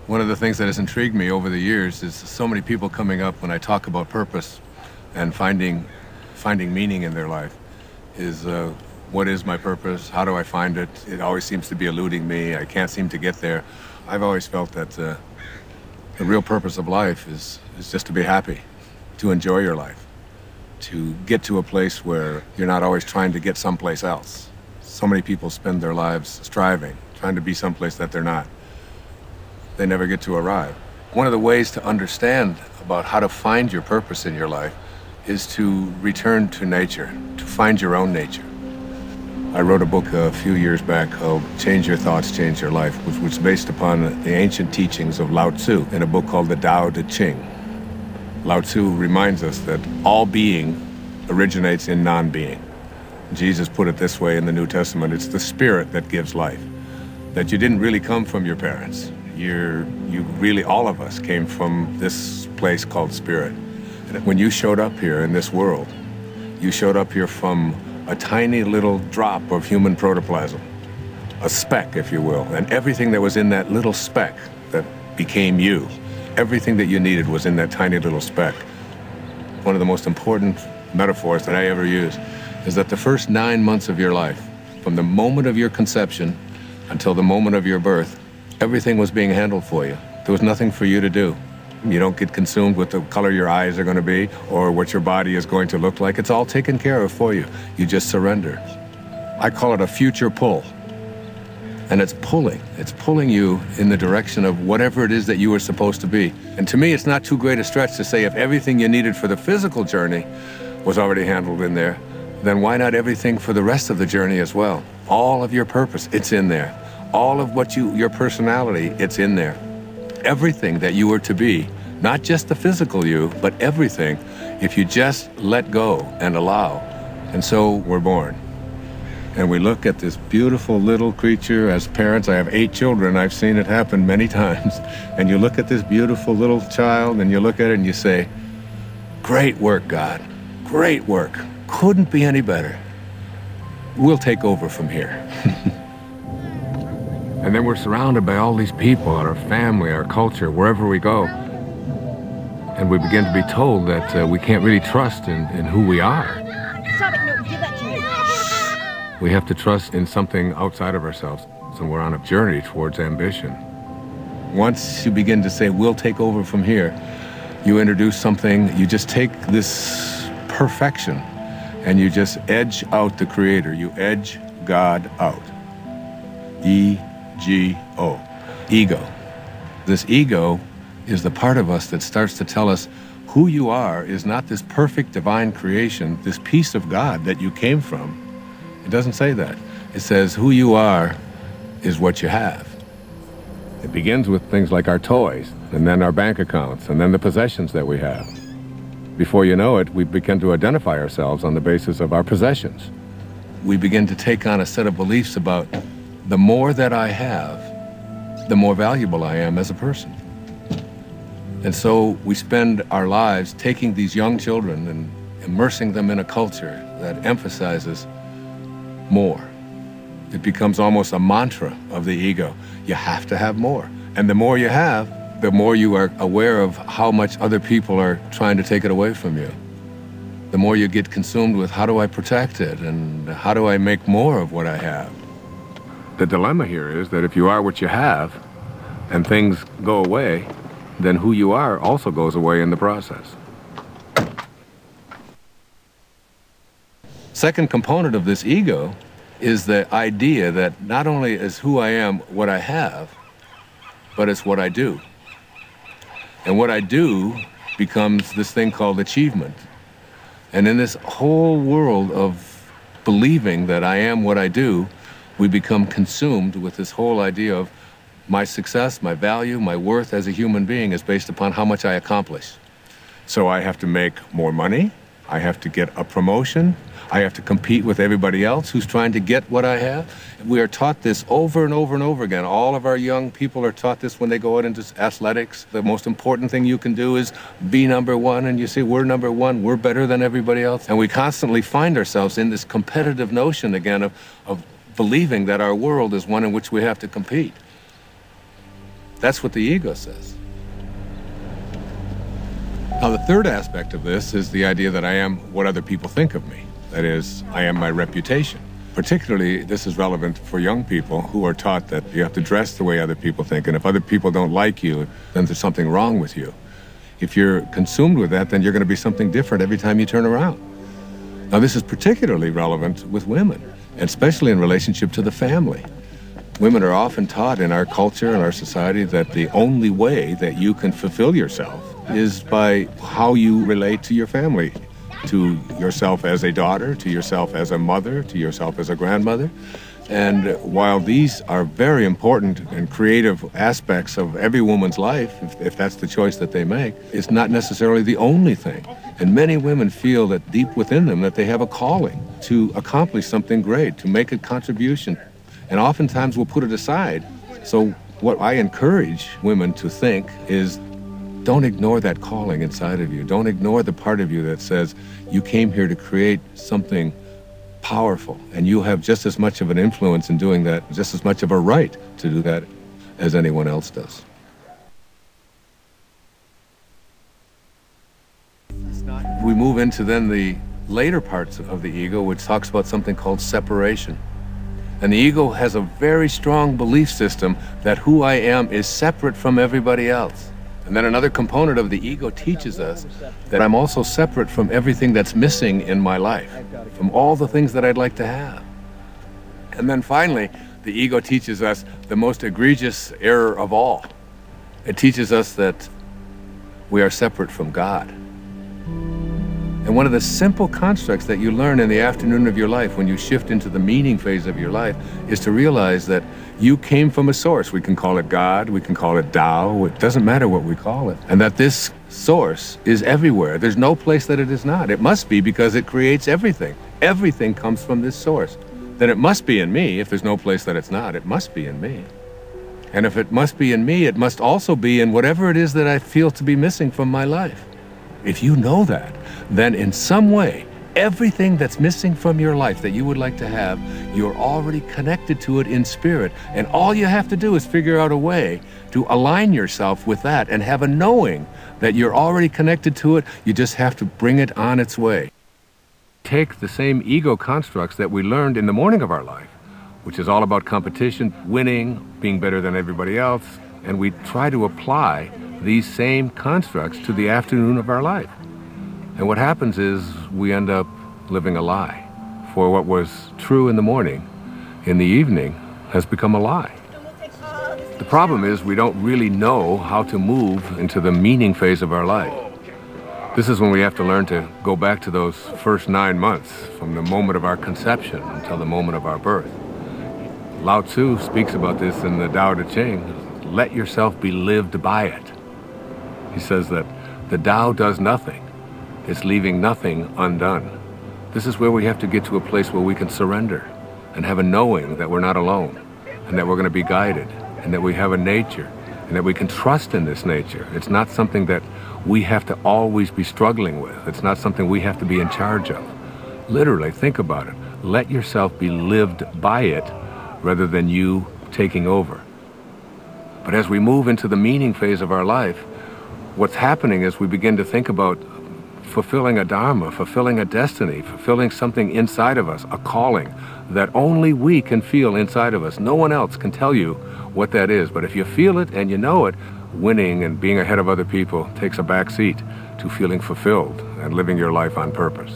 One of the things that has intrigued me over the years is so many people coming up when I talk about purpose and finding meaning in their life is what is my purpose? How do I find it? It always seems to be eluding me. I can't seem to get there. I've always felt that the real purpose of life is just to be happy, to enjoy your life, to get to a place where you're not always trying to get someplace else. So many people spend their lives striving, trying to be someplace that they're not. They never get to arrive. One of the ways to understand about how to find your purpose in your life is to return to nature, to find your own nature. I wrote a book a few years back called Change Your Thoughts, Change Your Life, which was based upon the ancient teachings of Lao Tzu in a book called the Tao Te Ching. Lao Tzu reminds us that all being originates in non-being. Jesus put it this way in the New Testament: it's the spirit that gives life. That you didn't really come from your parents. You really, all of us came from this place called spirit. And when you showed up here in this world, you showed up here from a tiny little drop of human protoplasm, a speck, if you will, and everything that was in that little speck that became you, everything that you needed was in that tiny little speck. One of the most important metaphors that I ever use is that the first 9 months of your life, from the moment of your conception until the moment of your birth, everything was being handled for you. There was nothing for you to do. You don't get consumed with the color your eyes are going to be or what your body is going to look like. It's all taken care of for you. You just surrender. I call it a future pull. And it's pulling you in the direction of whatever it is that you were supposed to be. And to me, it's not too great a stretch to say if everything you needed for the physical journey was already handled in there, then why not everything for the rest of the journey as well? All of your purpose, it's in there. All of what your personality, it's in there. Everything that you were to be, not just the physical you, but everything, if you just let go and allow. And so we're born. And we look at this beautiful little creature. As parents, I have 8 children. I've seen it happen many times. And you look at this beautiful little child and you look at it and you say, great work, God. Great work. Couldn't be any better. We'll take over from here. And then we're surrounded by all these people, our family, our culture, wherever we go. And we begin to be told that we can't really trust in who we are. We have to trust in something outside of ourselves. And we're on a journey towards ambition. Once you begin to say, we'll take over from here, you introduce something, you just take this perfection and you just edge out the Creator. You edge God out. E-G-O. Ego. This ego is the part of us that starts to tell us who you are is not this perfect divine creation, this piece of God that you came from. It doesn't say that. It says who you are is what you have. It begins with things like our toys, and then our bank accounts, and then the possessions that we have. Before you know it, we begin to identify ourselves on the basis of our possessions. We begin to take on a set of beliefs about the more that I have, the more valuable I am as a person. And so we spend our lives taking these young children and immersing them in a culture that emphasizes more. It becomes almost a mantra of the ego. You have to have more. And the more you have, the more you are aware of how much other people are trying to take it away from you. The more you get consumed with how do I protect it and how do I make more of what I have. The dilemma here is that if you are what you have and things go away, then who you are also goes away in the process. Second component of this ego is the idea that not only is who I am what I have, but it's what I do. And what I do becomes this thing called achievement. And in this whole world of believing that I am what I do, we become consumed with this whole idea of my success, my value, my worth as a human being is based upon how much I accomplish. So I have to make more money, I have to get a promotion, I have to compete with everybody else who's trying to get what I have. We are taught this over and over and over again. All of our young people are taught this when they go out into athletics. The most important thing you can do is be number one, and you say, we're number one, we're better than everybody else. And we constantly find ourselves in this competitive notion again of believing that our world is one in which we have to compete. That's what the ego says. Now, the third aspect of this is the idea that I am what other people think of me. That is, I am my reputation. Particularly, this is relevant for young people who are taught that you have to dress the way other people think, and if other people don't like you, then there's something wrong with you. If you're consumed with that, then you're going to be something different every time you turn around. Now, this is particularly relevant with women, and especially in relationship to the family. Women are often taught in our culture and our society that the only way that you can fulfill yourself is by how you relate to your family, to yourself as a daughter, to yourself as a mother, to yourself as a grandmother. And while these are very important and creative aspects of every woman's life, if that's the choice that they make, it's not necessarily the only thing. And many women feel that deep within them that they have a calling to accomplish something great, to make a contribution, and oftentimes will put it aside. So what I encourage women to think is, don't ignore that calling inside of you. Don't ignore the part of you that says you came here to create something powerful, and you have just as much of an influence in doing that, just as much of a right to do that as anyone else does. We move into then the later parts of the ego, which talks about something called separation. And the ego has a very strong belief system that who I am is separate from everybody else. And then another component of the ego teaches us that I'm also separate from everything that's missing in my life, from all the things that I'd like to have. And then finally, the ego teaches us the most egregious error of all. It teaches us that we are separate from God. And one of the simple constructs that you learn in the afternoon of your life when you shift into the meaning phase of your life is to realize that you came from a source. We can call it God, we can call it Tao, it doesn't matter what we call it. And that this source is everywhere. There's no place that it is not. It must be, because it creates everything. Everything comes from this source. Then it must be in me. If there's no place that it's not, it must be in me. And if it must be in me, it must also be in whatever it is that I feel to be missing from my life. If you know that, then in some way, everything that's missing from your life that you would like to have, you're already connected to it in spirit. And all you have to do is figure out a way to align yourself with that and have a knowing that you're already connected to it. You just have to bring it on its way. Take the same ego constructs that we learned in the morning of our life, which is all about competition, winning, being better than everybody else, and we try to apply these same constructs to the afternoon of our life. And what happens is we end up living a lie. For what was true in the morning, in the evening, has become a lie. The problem is we don't really know how to move into the meaning phase of our life. This is when we have to learn to go back to those first 9 months, from the moment of our conception until the moment of our birth. Lao Tzu speaks about this in the Tao Te Ching. Let yourself be lived by it. He says that the Tao does nothing. It's leaving nothing undone. This is where we have to get to a place where we can surrender and have a knowing that we're not alone, and that we're going to be guided, and that we have a nature, and that we can trust in this nature. It's not something that we have to always be struggling with. It's not something we have to be in charge of. Literally, think about it. Let yourself be lived by it rather than you taking over. But as we move into the meaning phase of our life, what's happening is we begin to think about fulfilling a dharma, fulfilling a destiny, fulfilling something inside of us, a calling that only we can feel inside of us. No one else can tell you what that is. But if you feel it and you know it, winning and being ahead of other people takes a back seat to feeling fulfilled and living your life on purpose.